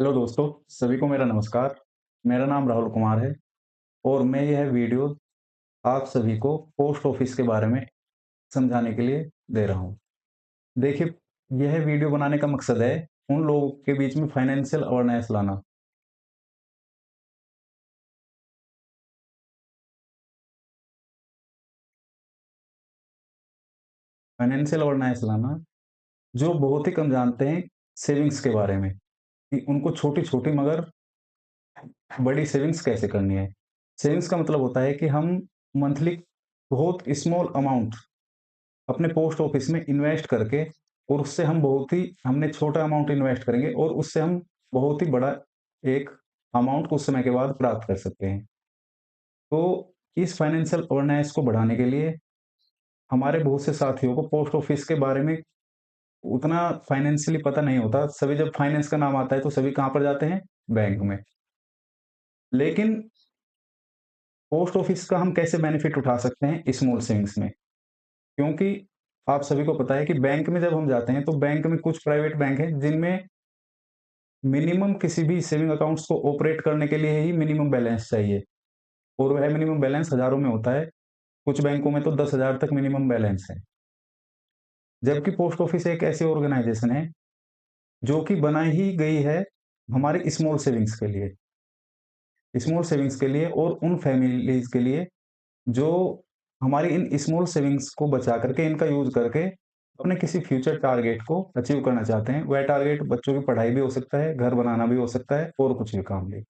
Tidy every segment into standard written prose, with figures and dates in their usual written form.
Hello दोस्तों, सभी को मेरा नमस्कार। मेरा नाम राहुल कुमार है और मैं यह वीडियो आप सभी को पोस्ट ऑफिस के बारे में समझाने के लिए दे रहा हूँ। देखिए, यह वीडियो बनाने का मकसद है उन लोगों के बीच में फाइनेंशियल अवेयरनेस लाना। फाइनेंशियल अवेयरनेस लाना जो बहुत ही कम जानते हैं सेविंग्स के बारे में, कि उनको छोटी-छोटी मगर बड़ी सेविंग्स कैसे करनी है। सेविंग्स का मतलब होता है कि हम मंथली बहुत स्मॉल अमाउंट अपने पोस्ट ऑफिस में इन्वेस्ट करके और उससे हम बहुत ही हमने छोटा अमाउंट इन्वेस्ट करेंगे और उससे हम बहुत ही बड़ा एक अमाउंट कुछ समय के बाद प्राप्त कर सकते हैं। तो इस फाइनेंशियल अवेयरनेस को बढ़ाने के लिए हमारे बहुत से साथियों को पोस्ट ऑफिस के बारे में उतना फाइनेंशियली पता नहीं होता। सभी जब फाइनेंस का नाम आता है तो सभी कहाँ पर जाते हैं? बैंक में। लेकिन पोस्ट ऑफिस का हम कैसे बेनिफिट उठा सकते हैं स्मॉल सेविंग्स में? क्योंकि आप सभी को पता है कि बैंक में जब हम जाते हैं तो बैंक में कुछ प्राइवेट बैंक हैं जिनमें मिनिमम किसी भी सेविंग अकाउंट्स को ऑपरेट करने के लिए ही मिनिमम बैलेंस चाहिए और वह मिनिमम बैलेंस हज़ारों में होता है। कुछ बैंकों में तो 10,000 तक मिनिमम बैलेंस है। जबकि पोस्ट ऑफिस एक ऐसी ऑर्गेनाइज़ेशन है जो कि बनाई ही गई है हमारे स्मॉल सेविंग्स के लिए और उन फैमिलीज़ के लिए जो हमारी इन स्मॉल सेविंग्स को बचा करके इनका यूज़ करके अपने किसी फ्यूचर टारगेट को अचीव करना चाहते हैं। वह टारगेट बच्चों की पढ़ाई भी हो सकता है, घर बनाना भी हो सकता है और कुछ भी काम भी।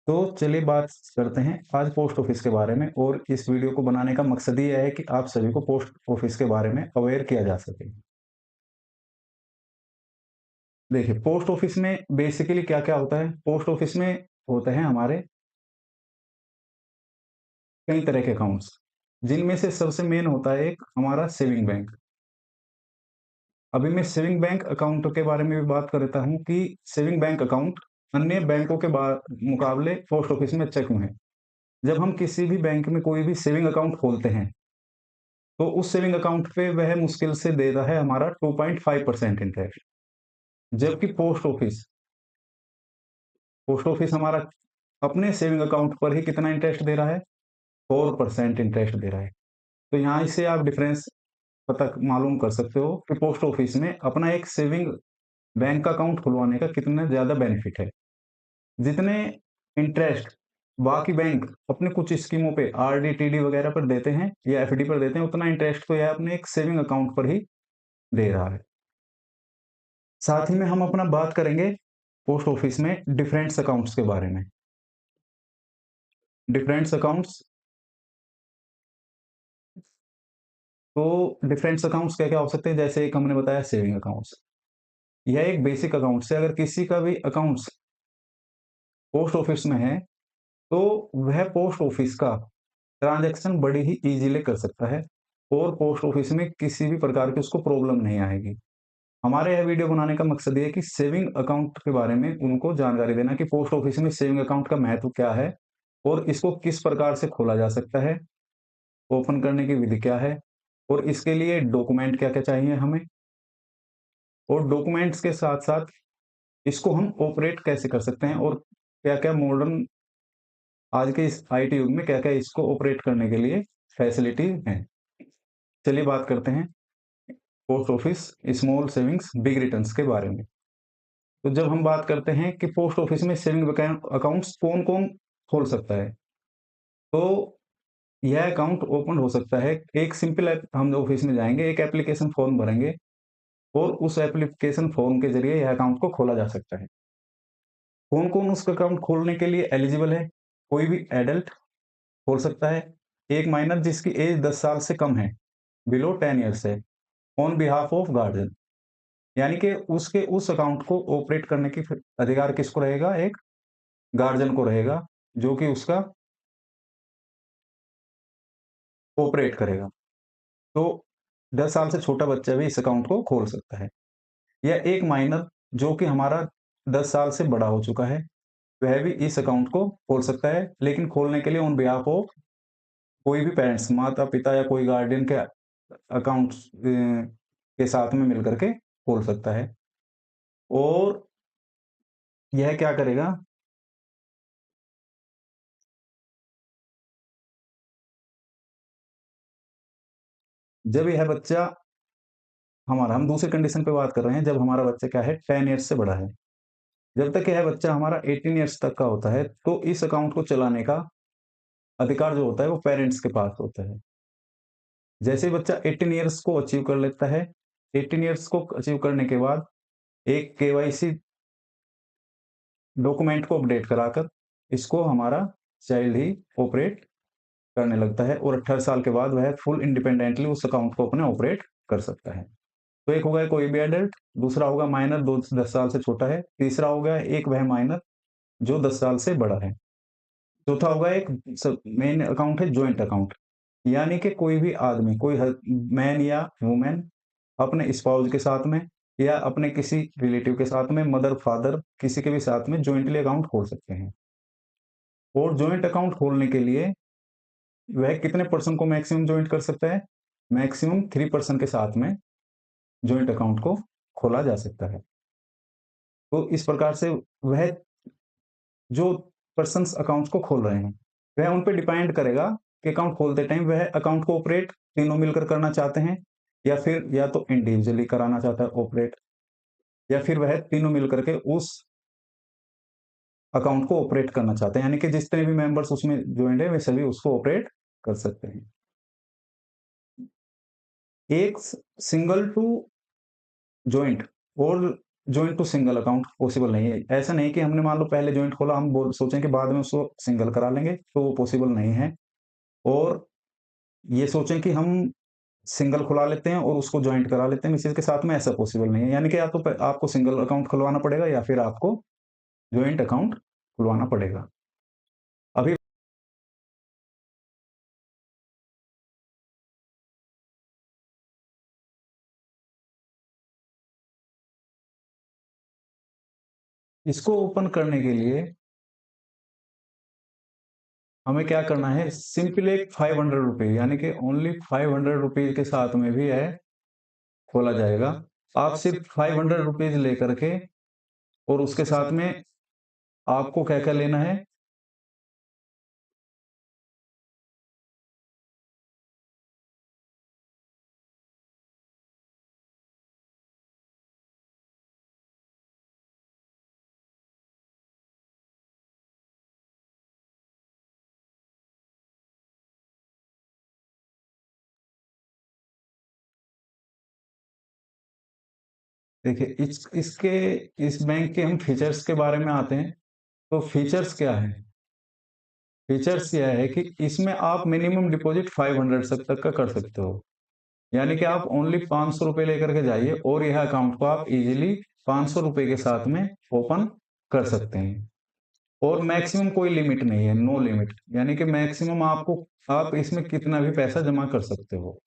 तो चलिए बात करते हैं आज पोस्ट ऑफिस के बारे में और इस वीडियो को बनाने का मकसद ही यह है कि आप सभी को पोस्ट ऑफिस के बारे में अवेयर किया जा सके। देखिए, पोस्ट ऑफिस में बेसिकली क्या-क्या होता है? पोस्ट ऑफिस में होते हैं हमारे कई तरह के अकाउंट्स, जिनमें से सबसे मेन होता है एक हमारा सेविंग बैंक। अभी मैं सेविंग बैंक अकाउंट के बारे में भी बात कर देता हूँ कि सेविंग बैंक अकाउंट अन्य बैंकों के मुकाबले पोस्ट ऑफिस में अच्छा क्यों है? जब हम किसी भी बैंक में कोई भी सेविंग अकाउंट खोलते हैं तो उस सेविंग अकाउंट पे वह मुश्किल से देता है हमारा 2.5% इंटरेस्ट। जबकि पोस्ट ऑफिस हमारा अपने सेविंग अकाउंट पर ही कितना इंटरेस्ट दे रहा है? 4% इंटरेस्ट दे रहा है। तो यहाँ से आप डिफरेंस पता मालूम कर सकते हो कि पोस्ट ऑफिस में अपना एक सेविंग बैंक अकाउंट खुलवाने का कितना ज़्यादा बेनिफिट है। जितने इंटरेस्ट बाकी बैंक अपने कुछ स्कीमों पे आरडी, टीडी वगैरह पर देते हैं या एफडी पर देते हैं, उतना इंटरेस्ट तो यह अपने एक सेविंग अकाउंट पर ही दे रहा है। साथ ही में हम अपना बात करेंगे पोस्ट ऑफिस में डिफरेंट्स अकाउंट्स के बारे में। डिफरेंट्स अकाउंट्स तो डिफरेंट्स अकाउंट्स क्या-क्या हो सकते हैं? जैसे एक हमने बताया सेविंग अकाउंट्स। यह एक बेसिक अकाउंट्स है। अगर किसी का भी अकाउंट्स पोस्ट ऑफिस में है, तो वह पोस्ट ऑफिस का ट्रांज़ैक्शन बड़ी ही ईज़िली कर सकता है और पोस्ट ऑफिस में किसी भी प्रकार की उसको प्रॉब्लम नहीं आएगी। हमारा यह वीडियो बनाने का मकसद ये है कि सेविंग अकाउंट के बारे में उनको जानकारी देना कि पोस्ट ऑफिस में सेविंग अकाउंट का महत्व क्या है और इसको किस प्रकार से खोला जा सकता है, ओपन करने की विधि क्या है और इसके लिए डॉक्यूमेंट क्या-क्या चाहिए हमें और डॉक्यूमेंट्स के साथ-साथ इसको हम ऑपरेट कैसे कर सकते हैं और क्या-क्या मॉडर्न आज के इस आईटी युग में क्या-क्या इसको ऑपरेट करने के लिए फैसिलिटी हैं। चलिए बात करते हैं post office small savings big returns के बारे में। तो जब हम बात करते हैं कि पोस्ट ऑफिस में सेविंग अकाउंट्स कौन-कौन खोल सकता है, तो यह अकाउंट ओपन हो सकता है एक सिंपल ऐप हम ऑफिस में जाएँगे, एक एप्लीकेशन फॉर्म भरेंगे और उस एप्लीकेशन फॉर्म के ज़रिए यह अकाउंट को खोला जा सकता है। कौन-कौन उस अकाउंट खोलने के लिए एलिजिबल है? कोई भी एडल्ट खोल सकता है, एक माइनर जिसकी एज 10 साल से कम है, बिलो 10 इयर्स है, ऑन बिहाफ ऑफ गार्डियन। यानी कि उसके उस अकाउंट को ऑपरेट करने की फिर अधिकार किसको रहेगा? एक गार्जियन को रहेगा, जो कि उसका ऑपरेट करेगा। तो 10 साल से छोटा बच्चा भी इस अकाउंट को खोल सकता है या एक माइनर जो कि हमारा 10 साल से बड़ा हो चुका है, वह भी इस अकाउंट को खोल सकता है, लेकिन खोलने के लिए ऑन बिहाफ ऑफ कोई भी पेरेंट्स, माता-पिता या कोई गार्डियन के अकाउंट्स के साथ में मिल कर के खोल सकता है। और यह क्या करेगा, जब यह बच्चा हम दूसरी कंडीशन पे बात कर रहे हैं, जब हमारा बच्चा क्या है 10 ईयर्स से बड़ा है। जब तक यह बच्चा हमारा 18 ईयर्स तक का होता है, तो इस अकाउंट को चलाने का अधिकार जो होता है वो पेरेंट्स के पास होता है। जैसे ही बच्चा 18 ईयर्स को अचीव कर लेता है, 18 ईयर्स को अचीव करने के बाद एक केवाईसी डॉक्यूमेंट को अपडेट कराकर इसको हमारा चाइल्ड ही ऑपरेट करने लगता है और 18 साल के बाद वह फुल इंडिपेंडेंटली उस अकाउंट को अपने ऑपरेट कर सकता है। तो एक हो गया कोई भी एडल्ट, दूसरा होगा माइनर 10 साल से छोटा है, तीसरा हो गया एक वह माइनर जो 10 साल से बड़ा है। चौथा होगा एक मेन अकाउंट है जॉइंट अकाउंट, यानी कि कोई भी आदमी, कोई मैन या वुमेन अपने स्पाउस के साथ में या अपने किसी रिलेटिव के साथ में, मदर फादर किसी के भी साथ में जॉइंटली अकाउंट खोल सकते हैं। और जॉइंट अकाउंट खोलने के लिए वह कितने पर्सन को मैक्सिमम जॉइंट कर सकता है, मैक्सिमम 3 पर्सन के साथ में जॉइंट अकाउंट को खोला जा सकता है। तो इस प्रकार से वह जो पर्सन्स अकाउंट्स को खोल रहे हैं, वह उन पे डिपेंड करेगा कि अकाउंट खोलते टाइम वह अकाउंट को ऑपरेट तीनों मिलकर करना चाहते हैं या फिर या तो इंडिविजुअली कराना चाहता है ऑपरेट, या फिर वह तीनों मिलकर के उस अकाउंट को ऑपरेट करना चाहते हैं, यानी कि जितने भी मेंबर्स उसमें जॉइंट है वे सभी उसको ऑपरेट कर सकते हैं। एक सिंगल टू जॉइंट और joint to single account possible नहीं है। ऐसा नहीं कि हमने मान लो पहले जॉइंट खोला, हम सोचें कि बाद में उसको सिंगल करा लेंगे, तो वो पॉसिबल नहीं है। और ये सोचें कि हम सिंगल खुला लेते हैं और उसको जॉइंट करा लेते हैं मिसेज़ के साथ में, ऐसा पॉसिबल नहीं है। यानी कि या तो आपको सिंगल अकाउंट खुलवाना पड़ेगा या फिर आपको जॉइंट अकाउंट खुलवाना पड़ेगा। अभी इसको ओपन करने के लिए हमें क्या करना है, सिंपली एक 500 रुपए, यानी कि ओनली 500 रुपीज़ के साथ में भी है खोला जाएगा। आप सिर्फ 500 रुपीज़ लेकर के और उसके साथ में आपको क्या-क्या लेना है, देखिए इस बैंक के हम फीचर्स के बारे में आते हैं। तो फीचर्स क्या है? फीचर्स यह है कि इसमें आप मिनिमम डिपॉजिट 500 तक का कर सकते हो। यानी कि आप ओनली 500 रुपए लेकर के जाइए और यह अकाउंट को आप इजीली 500 रुपए के साथ में ओपन कर सकते हैं। और मैक्सिमम कोई लिमिट नहीं है, नो लिमिट, यानी कि मैक्सिमम आपको आप इसमें कितना भी पैसा जमा कर सकते हो।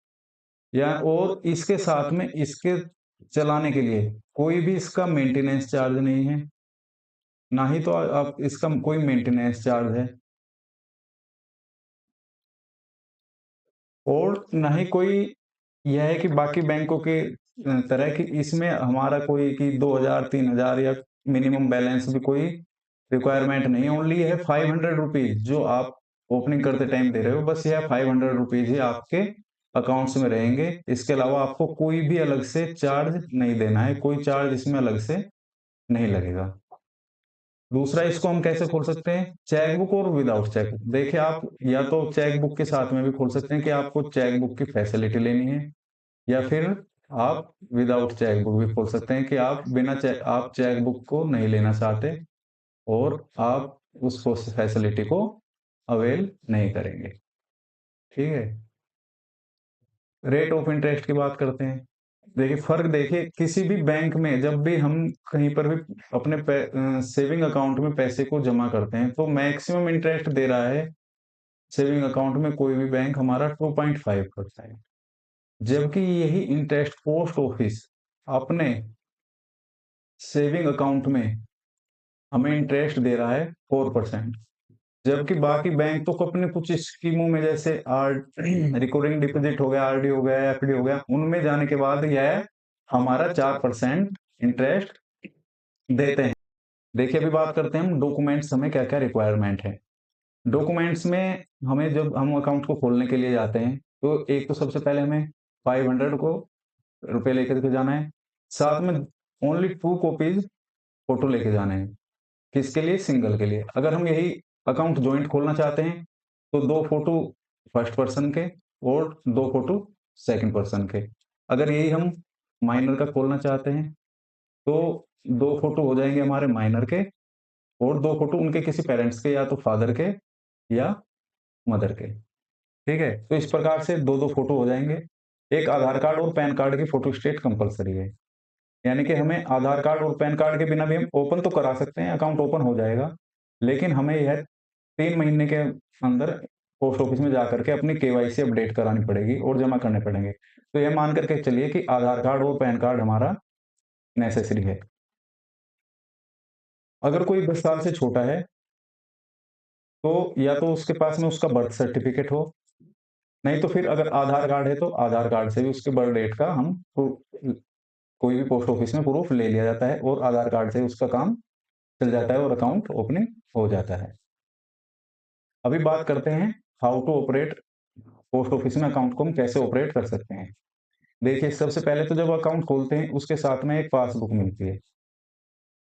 या और इसके साथ में इसके चलाने के लिए कोई भी इसका मेंटेनेंस चार्ज नहीं है, ना ही तो आप इसका कोई मेंटेनेंस चार्ज है और ना ही कोई यह है कि बाकी बैंकों के तरह कि इसमें हमारा कोई कि 2000 3000 या मिनिमम बैलेंस भी कोई रिक्वायरमेंट नहीं है। ओनली है 500 रुपीज़ जो आप ओपनिंग करते टाइम दे रहे हो, बस यह 500 रुपीज़ ही आपके अकाउंट्स में रहेंगे। इसके अलावा आपको कोई भी अलग से चार्ज नहीं देना है, कोई चार्ज इसमें अलग से नहीं लगेगा। दूसरा इसको हम कैसे खोल सकते हैं? चेकबुक और विदाउट चेकबुक। देखिए आप या तो चेकबुक के साथ में भी खोल सकते हैं कि आपको चेकबुक की फैसिलिटी लेनी है, या फिर आप विदाउट चेकबुक भी खोल सकते हैं कि आप चेकबुक को नहीं लेना चाहते और आप उस फैसिलिटी को अवेल नहीं करेंगे। ठीक है? रेट ऑफ इंटरेस्ट की बात करते हैं। देखिए फ़र्क देखिए, किसी भी बैंक में जब भी हम कहीं पर भी अपने सेविंग अकाउंट में पैसे को जमा करते हैं, तो मैक्सिमम इंटरेस्ट दे रहा है सेविंग अकाउंट में कोई भी बैंक हमारा 2.5 करता है। जबकि यही इंटरेस्ट पोस्ट ऑफिस अपने सेविंग अकाउंट में हमें इंटरेस्ट दे रहा है 4%। जबकि बाकी बैंक तो अपने कुछ स्कीमों में जैसे रिकरिंग डिपॉजिट हो गया, आरडी हो गया, एफडी हो गया, उनमें जाने के बाद यह हमारा 4% इंटरेस्ट देते हैं। देखिए अभी बात करते हैं हम डॉक्यूमेंट्स हमें क्या-क्या रिक्वायरमेंट है। डॉक्यूमेंट्स में हमें जब हम अकाउंट को खोलने के लिए जाते हैं, तो एक तो सबसे पहले हमें 500 को रुपए लेकर के जाना है। साथ में ओनली 2 कॉपीज़ फ़ोटो लेके जाने हैं। किसके लिए? सिंगल के लिए। अगर हम यही अकाउंट जॉइंट खोलना चाहते हैं, तो 2 फ़ोटो फर्स्ट पर्सन के और 2 फ़ोटो सेकंड पर्सन के। अगर यही हम माइनर का खोलना चाहते हैं, तो 2 फ़ोटो हो जाएँगे हमारे माइनर के और 2 फ़ोटो उनके किसी पेरेंट्स के या तो फादर के या मदर के। ठीक है? तो इस प्रकार से 2-2 फ़ोटो हो जाएँगे। एक आधार कार्ड और पैन कार्ड की फ़ोटोस्टेट कंपल्सरी है। यानी कि हमें आधार कार्ड और पैन कार्ड के बिना भी हम ओपन तो करा सकते हैं, अकाउंट ओपन हो जाएगा। लेकिन हमें यह 3 महीने के अंदर पोस्ट ऑफिस में जाकर के अपनी केवाईसी अपडेट करानी पड़ेगी और जमा करने पड़ेंगे। तो यह मान कर के चलिए कि आधार कार्ड और पैन कार्ड हमारा नेसेसरी है। अगर कोई 10 साल से छोटा है, तो या तो उसके पास में उसका बर्थ सर्टिफ़िकेट हो, नहीं तो फिर अगर आधार कार्ड है, तो आधार कार्ड से भी उसके बर्थ डेट का हम कोई भी पोस्ट ऑफिस में प्रूफ ले लिया जाता है और आधार कार्ड से उसका काम चल जाता है और अकाउंट ओपनिंग हो जाता है। अभी बात करते हैं how to operate post office में अकाउंट को हम कैसे ऑपरेट कर सकते हैं। देखिए सबसे पहले तो जब अकाउंट खोलते हैं उसके साथ में एक पासबुक मिलती है।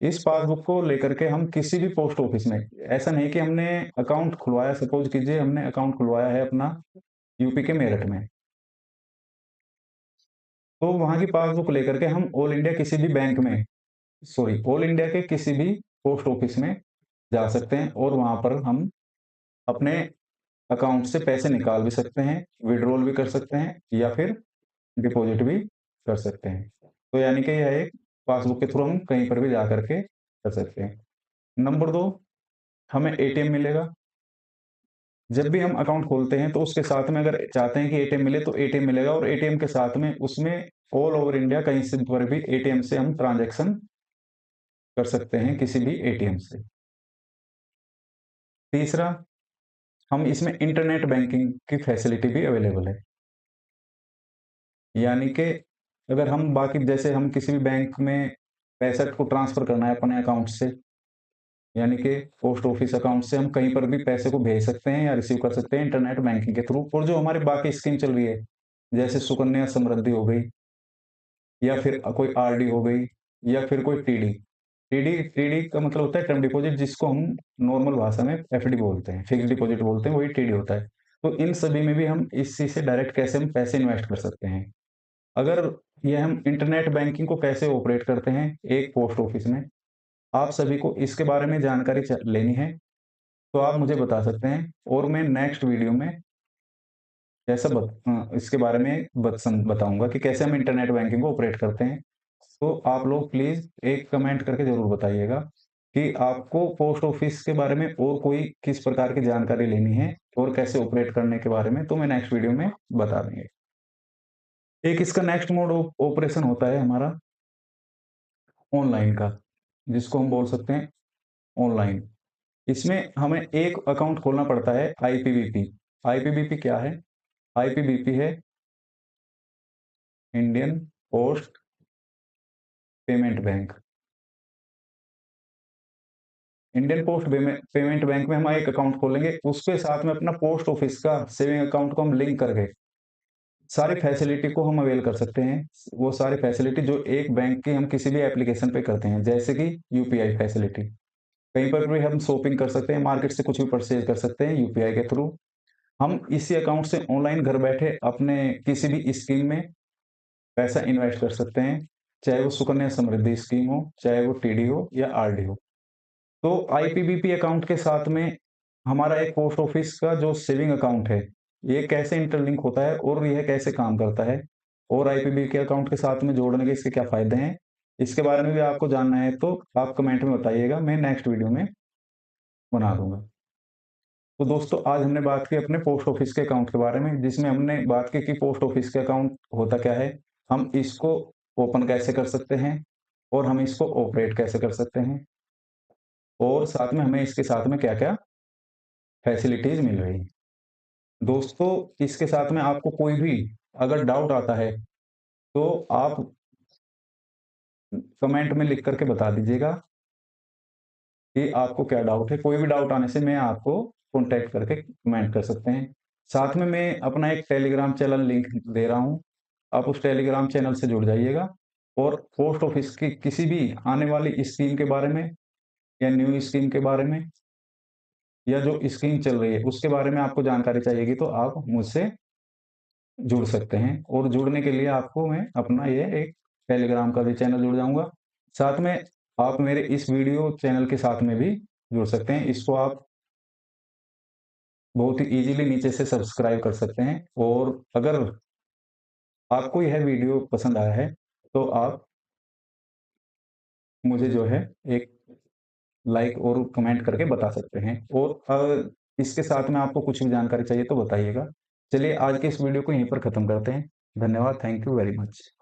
इस पासबुक को लेकर के हम किसी भी पोस्ट ऑफिस में ऐसा नहीं कि हमने अकाउंट खुलवाया सपोज़ कीजिए हमने अकाउंट खुलवाया है अपना यूपी के मेरठ में, तो वहाँ की पासबुक लेकर के हम ऑल इंडिया किसी भी बैंक में सॉरी ऑल इंडिया के किसी भी पोस्ट ऑफिस में जा सकते हैं और वहाँ पर हम अपने अकाउंट से पैसे निकाल भी सकते हैं, विथड्रॉल भी कर सकते हैं या फिर डिपॉज़िट भी कर सकते हैं। तो यानी कि यह एक पासबुक के थ्रू हम कहीं पर भी जा कर के कर सकते हैं। नंबर 2 हमें एटीएम मिलेगा। जब भी हम अकाउंट खोलते हैं तो उसके साथ में अगर चाहते हैं कि एटीएम मिले तो एटीएम मिलेगा और एटीएम के साथ में उसमें ऑल ओवर इंडिया कहीं से पर भी एटीएम से हम ट्रांज़ैक्शन कर सकते हैं किसी भी एटीएम से। तीसरा, हम इसमें इंटरनेट बैंकिंग की फैसिलिटी भी अवेलेबल है। यानी कि अगर हम बाकी जैसे हम किसी भी बैंक में पैसा को ट्रांसफ़र करना है अपने अकाउंट से, यानी कि पोस्ट ऑफिस अकाउंट से हम कहीं पर भी पैसे को भेज सकते हैं या रिसीव कर सकते हैं इंटरनेट बैंकिंग के थ्रू और जो हमारी बाकी स्कीम चल रही है, जैसे सुकन्या समृद्धि हो गई या फिर कोई आरडी हो गई या फिर कोई टीडी। टीडी टीडी का मतलब होता है टर्म डिपॉज़िट जिसको हम नॉर्मल भाषा में एफडी बोलते हैं, फिक्स्ड डिपॉज़िट बोलते हैं, वही टीडी होता है। तो इन सभी में भी हम इसी से डायरेक्ट कैसे हम पैसे इन्वेस्ट कर सकते हैं। अगर ये हम इंटरनेट बैंकिंग को कैसे ऑपरेट करते हैं एक पोस्ट ऑफिस में, आप सभी को इसके बारे में जानकारी लेनी है, तो आप मुझे बता सकते हैं और मैं नेक्स्ट वीडियो में इसके बारे में बताऊँगा कि कैसे हम इंटरनेट बैंकिंग को ऑपरेट करते हैं। तो आप लोग प्लीज़ एक कमेंट करके ज़रूर बताइएगा कि आपको पोस्ट ऑफिस के बारे में और कोई किस प्रकार की जानकारी लेनी है और कैसे ऑपरेट करने के बारे में, तो मैं नेक्स्ट वीडियो में बता देंगे। एक इसका नेक्स्ट मोड ऑपरेशन होता है हमारा ऑनलाइन का, जिसको हम बोल सकते हैं ऑनलाइन। इसमें हमें एक अकाउंट खोलना पड़ता है आईपीबीपी। आईपीबीपी क्या है? आईपीबीपी है Indian post payment bank. Indian post payment bank में हम एक अकाउंट खोलेंगे, उसके साथ में अपना पोस्ट ऑफिस का सेविंग अकाउंट को हम लिंक करके सारी फैसिलिटी को हम अवेल कर सकते हैं। वो सारी फैसिलिटी जो एक बैंक की हम किसी भी एप्लीकेशन पे करते हैं, जैसे कि यूपीआई फैसिलिटी। कहीं पर भी हम शॉपिंग कर सकते हैं, मार्केट से कुछ भी परचेज़ कर सकते हैं यूपीआई के थ्रू। हम इसी अकाउंट से ऑनलाइन घर बैठे अपने किसी भी स्कीम में पैसा इन्वेस्ट कर सकते हैं, चाहे वो सुकन्या समृद्धि स्कीम हो, चाहे वो टीडी हो या आरडी हो। तो आईपीबीपी अकाउंट के साथ में हमारा एक पोस्ट ऑफिस का जो सेविंग अकाउंट है, ये कैसे इंटरलिंक होता है और यह कैसे काम करता है और आईपीबीपी अकाउंट के साथ में जोड़ने के इसके क्या फ़ायदे हैं, इसके बारे में भी आपको जानना है तो आप कमेंट में बताइएगा, मैं नेक्स्ट वीडियो में बना दूँगा। तो दोस्तों आज हमने बात की अपने पोस्ट ऑफिस के अकाउंट के बारे में, जिसमें हमने बात की कि पोस्ट ऑफिस के अकाउंट होता क्या है, हम इसको ओपन कैसे कर सकते हैं और हम इसको ऑपरेट कैसे कर सकते हैं और साथ में हमें इसके साथ में क्या-क्या फैसिलिटीज़ मिल रही हैं। दोस्तों इसके साथ में आपको कोई भी अगर डाउट आता है, तो आप कमेंट में लिख कर के बता दीजिएगा। कि आपको क्या डाउट है। कोई भी डाउट आने से मैं आपको कॉन्टैक्ट करके कमेंट कर सकते हैं। साथ में मैं अपना एक टेलीग्राम चैनल लिंक दे रहा हूँ, आप उस टेलीग्राम चैनल से जुड़ जाइएगा और पोस्ट ऑफिस की किसी भी आने वाली स्कीम के बारे में या न्यू स्कीम के बारे में या जो स्कीम चल रही है उसके बारे में आपको जानकारी चाहिएगी तो आप मुझसे जुड़ सकते हैं। और जुड़ने के लिए आपको मैं अपना ये एक टेलीग्राम का भी चैनल जुड़ जाऊँगा। साथ में आप मेरे इस वीडियो चैनल के साथ में भी जुड़ सकते हैं। इसको आप बहुत ही ईज़िली नीचे से सब्सक्राइब कर सकते हैं और अगर आपको यह वीडियो पसंद आया है, तो आप मुझे जो है एक लाइक और कमेंट करके बता सकते हैं। और इसके साथ में आपको कुछ भी जानकारी चाहिए तो बताइएगा। चलिए आज के इस वीडियो को यहीं पर ख़त्म करते हैं। धन्यवाद, थैंक यू वेरी मच।